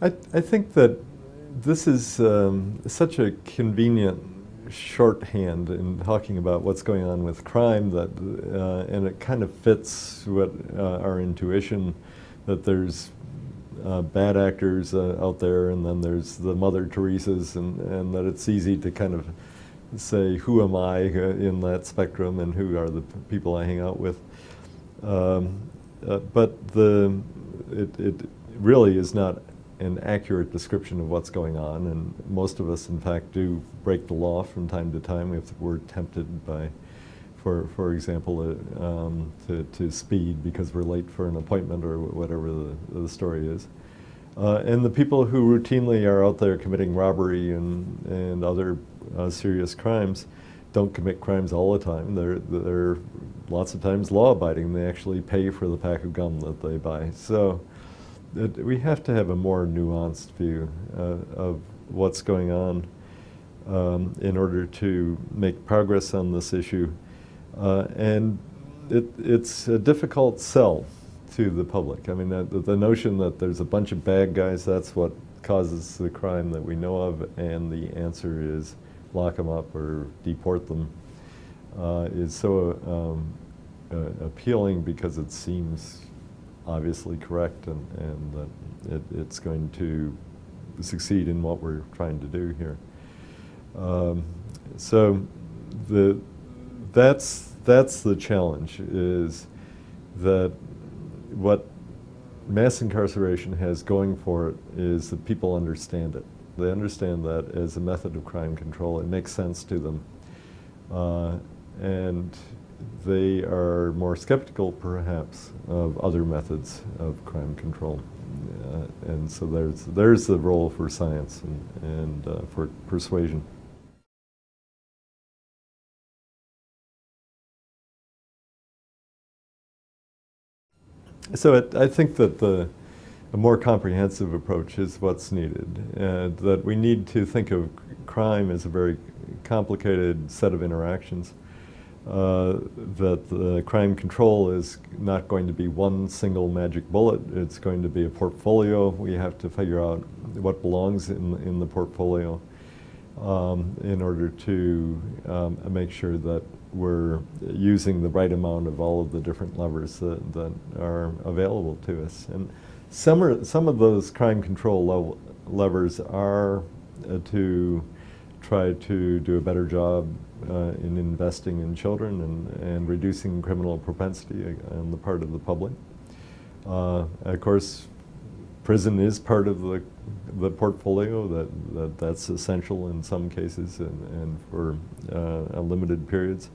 I think that this is such a convenient shorthand in talking about what's going on with crime that, and it kind of fits what our intuition that there's bad actors out there, and then there's the Mother Teresas, and that it's easy to kind of say, who am I in that spectrum, and who are the people I hang out with. But it really is not an accurate description of what's going on, and most of us, in fact, do break the law from time to time if we're tempted by, for example, to speed because we're late for an appointment or whatever the story is. And the people who routinely are out there committing robbery and other serious crimes don't commit crimes all the time. They're lots of times law-abiding. They actually pay for the pack of gum that they buy. So we have to have a more nuanced view of what's going on in order to make progress on this issue. And it's a difficult sell to the public. I mean, the notion that there's a bunch of bad guys, that's what causes the crime that we know of, and the answer is lock them up or deport them, is so appealing because it seems obviously correct, and that it's going to succeed in what we're trying to do here. So that's the challenge, is that what mass incarceration has going for it is that people understand it. They understand that as a method of crime control. It makes sense to them. And they are more skeptical, perhaps, of other methods of crime control. And so there's the role for science and for persuasion. So I think that a more comprehensive approach is what's needed, that we need to think of crime as a very complicated set of interactions, that the crime control is not going to be one single magic bullet. It's going to be a portfolio. We have to figure out what belongs in the portfolio in order to make sure that we're using the right amount of all of the different levers that are available to us. And some of those crime control levers are to try to do a better job in investing in children and reducing criminal propensity on the part of the public. Of course, prison is part of the portfolio, that's essential in some cases and for limited periods.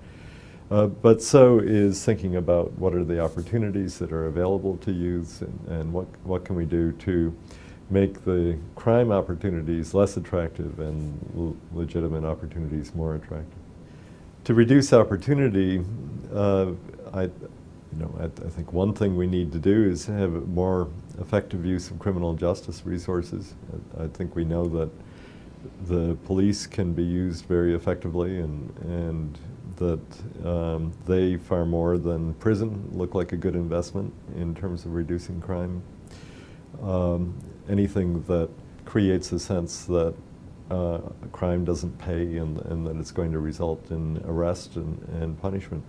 But so is thinking about what are the opportunities that are available to youth, and what can we do to make the crime opportunities less attractive and legitimate opportunities more attractive. To reduce opportunity, I think one thing we need to do is have a more effective use of criminal justice resources. I think we know that the police can be used very effectively, and that they, far more than prison, look like a good investment in terms of reducing crime. Anything that creates a sense that crime doesn't pay and that it's going to result in arrest and punishment.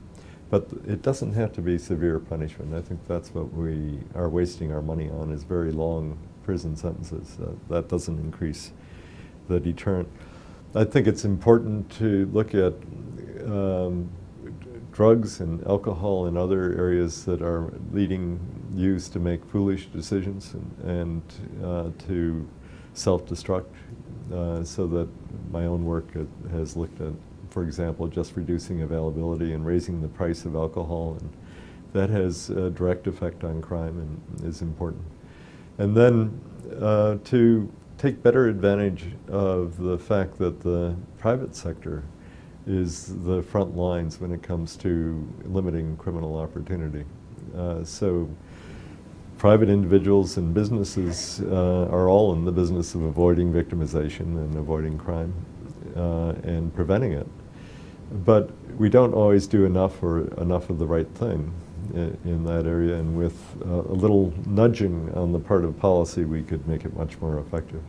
But it doesn't have to be severe punishment. I think that's what we are wasting our money on, is very long prison sentences. That doesn't increase the deterrent. I think it's important to look at drugs and alcohol and other areas that are leading youth to make foolish decisions and to self-destruct, so that my own work has looked at, for example, just reducing availability and raising the price of alcohol, and that has a direct effect on crime and is important. And then to take better advantage of the fact that the private sector is the front lines when it comes to limiting criminal opportunity. So private individuals and businesses are all in the business of avoiding victimization and avoiding crime and preventing it. But we don't always do enough or enough of the right thing. in that area, and with a little nudging on the part of policy, we could make it much more effective.